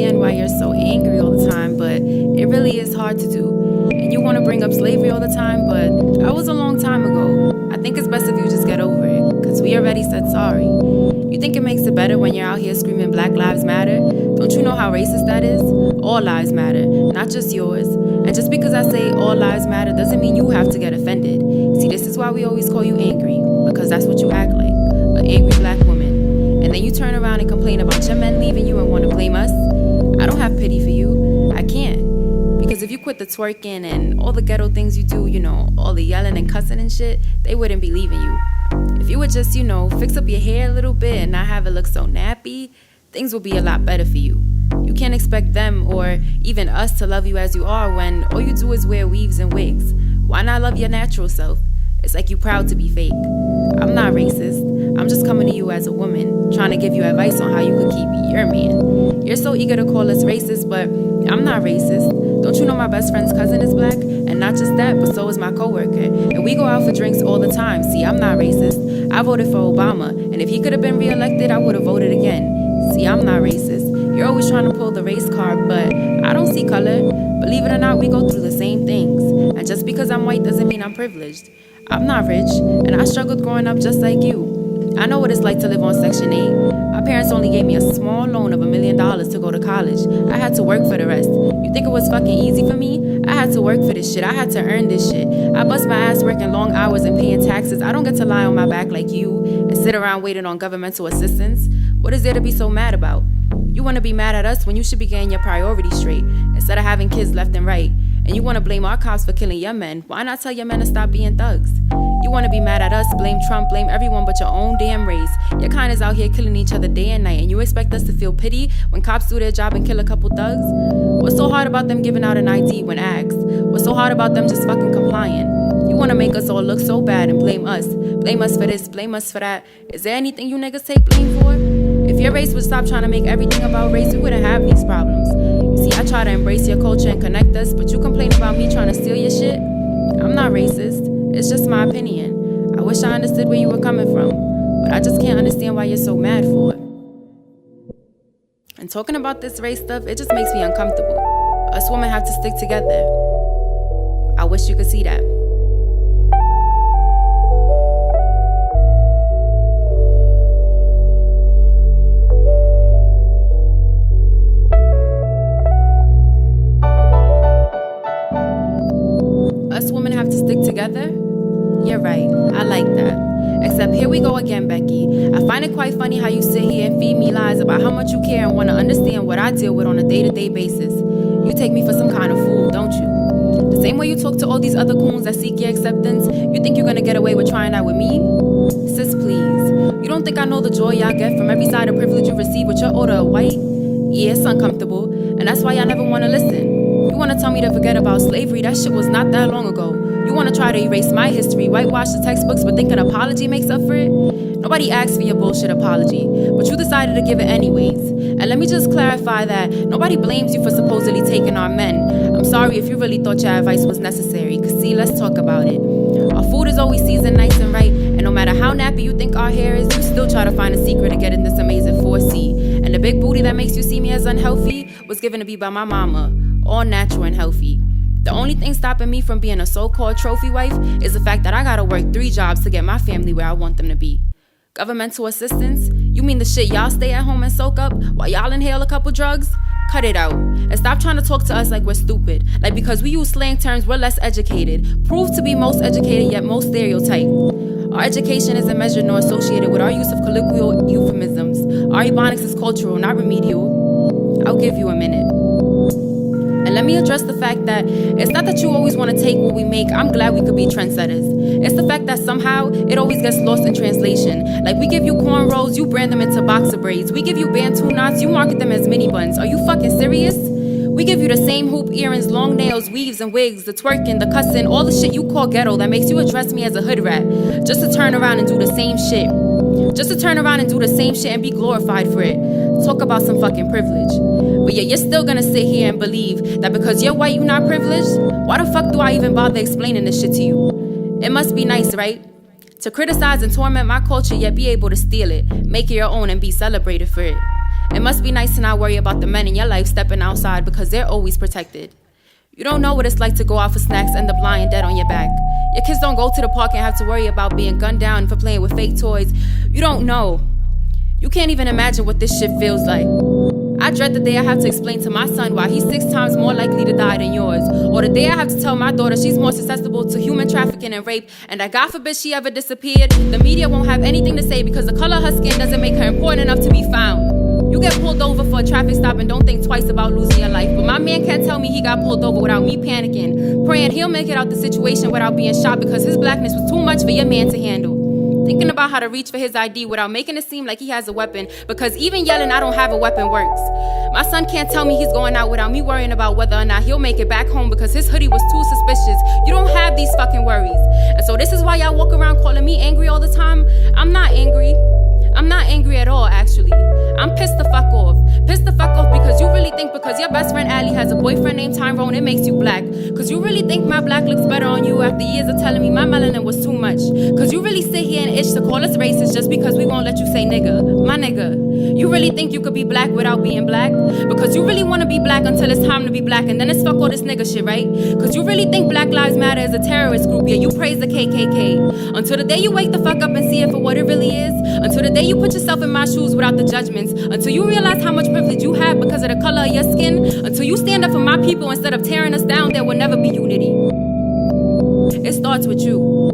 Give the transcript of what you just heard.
understand why you're so angry all the time, but it really is hard to do. And you want to bring up slavery all the time, but that was a long time ago. I think it's best if you just get over it, because we already said sorry. You think it makes it better when you're out here screaming Black Lives Matter? Don't you know how racist that is? All lives matter, not just yours. And just because I say all lives matter doesn't mean you have to get offended. See, this is why we always call you angry, because that's what you act like, an angry black woman. And then you turn around and complain about your men leaving you and want to blame us. I don't have pity for you. I can't. Because if you quit the twerking and all the ghetto things you do, all the yelling and cussing and shit, they wouldn't be leaving you. If you would just, fix up your hair a little bit and not have it look so nappy, things will be a lot better for you. You can't expect them or even us to love you as you are when all you do is wear weaves and wigs. Why not love your natural self? It's like you proud to be fake. I'm not racist. I'm just coming to you as a woman, trying to give you advice on how you could keep your man. You're so eager to call us racist, but I'm not racist. Don't you know my best friend's cousin is black? And not just that, but so is my coworker. And we go out for drinks all the time. See, I'm not racist. I voted for Obama, and if he could have been reelected, I would have voted again. See, I'm not racist. You're always trying to pull the race card, but I don't see color. Believe it or not, we go through the same things. And just because I'm white doesn't mean I'm privileged. I'm not rich, and I struggled growing up just like you. I know what it's like to live on Section 8. My parents only gave me a small loan of $1 million to go to college. I had to work for the rest. You think it was fucking easy for me? I had to work for this shit. I had to earn this shit. I bust my ass working long hours and paying taxes. I don't get to lie on my back like you and sit around waiting on governmental assistance. What is there to be so mad about? You want to be mad at us when you should be getting your priorities straight instead of having kids left and right. And you want to blame our cops for killing your men. Why not tell your men to stop being thugs? You want to be mad at us, blame Trump, blame everyone but your own damn race. Your kind is out here killing each other day and night, and you expect us to feel pity when cops do their job and kill a couple thugs? What's so hard about them giving out an ID when asked? What's so hard about them just fucking complying? You want to make us all look so bad and blame us. Blame us for this, blame us for that. Is there anything you niggas take blame for? If your race would stop trying to make everything about race, we wouldn't have these problems. You see, I try to embrace your culture and connect us, but you complain about me trying to steal your shit? I'm not racist. It's just my opinion. I wish I understood where you were coming from, but I just can't understand why you're so mad for it. And talking about this race stuff, it just makes me uncomfortable. Us women have to stick together. I wish you could see that. Us women have to stick together? You're right, I like that. Except here we go again, Becky. I find it quite funny how you sit here and feed me lies about how much you care and want to understand what I deal with on a day-to-day basis. You take me for some kind of fool, don't you? The same way you talk to all these other coons that seek your acceptance, you think you're gonna get away with trying that with me? Sis, please. You don't think I know the joy y'all get from every side of privilege you receive with your order of white? Yeah, it's uncomfortable, and that's why y'all never want to listen. You want to tell me to forget about slavery? That shit was not that long ago. You want to try to erase my history, whitewash the textbooks, but think an apology makes up for it? Nobody asked for your bullshit apology, but you decided to give it anyways. And let me just clarify that nobody blames you for supposedly taking our men. I'm sorry if you really thought your advice was necessary, cause see, let's talk about it. Our food is always seasoned nice and right, and no matter how nappy you think our hair is, you still try to find a secret to get in this amazing 4C. And the big booty that makes you see me as unhealthy was given to me by my mama, all natural and healthy. The only thing stopping me from being a so-called trophy wife is the fact that I gotta work 3 jobs to get my family where I want them to be. Governmental assistance? You mean the shit y'all stay at home and soak up while y'all inhale a couple drugs? Cut it out. And stop trying to talk to us like we're stupid. Like because we use slang terms, we're less educated. Proved to be most educated, yet most stereotyped. Our education isn't measured nor associated with our use of colloquial euphemisms. Our ebonics is cultural, not remedial. I'll give you a minute. And let me address the fact that it's not that you always want to take what we make. I'm glad we could be trendsetters. It's the fact that somehow it always gets lost in translation. Like we give you cornrows, you brand them into boxer braids. We give you bantu knots, you market them as mini buns. Are you fucking serious? We give you the same hoop, earrings, long nails, weaves and wigs, the twerking, the cussing, all the shit you call ghetto that makes you address me as a hood rat. Just to turn around and do the same shit. Just to turn around and do the same shit and be glorified for it. Talk about some fucking privilege. But yet you're still gonna sit here and believe that because you're white, you're not privileged? Why the fuck do I even bother explaining this shit to you? It must be nice, right? To criticize and torment my culture, yet be able to steal it, make it your own and be celebrated for it. It must be nice to not worry about the men in your life stepping outside because they're always protected. You don't know what it's like to go out for snacks, end up lying dead on your back. Your kids don't go to the park and have to worry about being gunned down for playing with fake toys. You don't know. You can't even imagine what this shit feels like. I dread the day I have to explain to my son why he's 6 times more likely to die than yours. Or the day I have to tell my daughter she's more susceptible to human trafficking and rape, and that God forbid she ever disappeared, the media won't have anything to say because the color of her skin doesn't make her important enough to be found. You get pulled over for a traffic stop and don't think twice about losing your life. But my man can't tell me he got pulled over without me panicking, praying he'll make it out the situation without being shot because his blackness was too much for your man to handle. Thinking about how to reach for his ID without making it seem like he has a weapon, because even yelling I don't have a weapon works. My son can't tell me he's going out without me worrying about whether or not he'll make it back home because his hoodie was too suspicious. You don't have these fucking worries. And so this is why y'all walk around calling me angry all the time. I'm not angry. I'm not angry at all, actually. I'm pissed the fuck off. Pissed the fuck off because you really think because your best friend Allie has a boyfriend named Tyrone, it makes you black. Cause you really think my black looks better on you after years of telling me my melanin was too much. Cause you really sit here and itch to call us racist just because we won't let you say nigga. My nigga. You really think you could be black without being black? Because you really wanna be black until it's time to be black, and then it's fuck all this nigga shit, right? Cause you really think Black Lives Matter is a terrorist group, yeah, you praise the KKK. Until the day you wake the fuck up and see it for what it really is. Until the day you put yourself in my shoes without the judgments. Until you realize how much privilege you have because of the color of your skin. Until you stand up for my people instead of tearing us down, there will never be unity. It starts with you.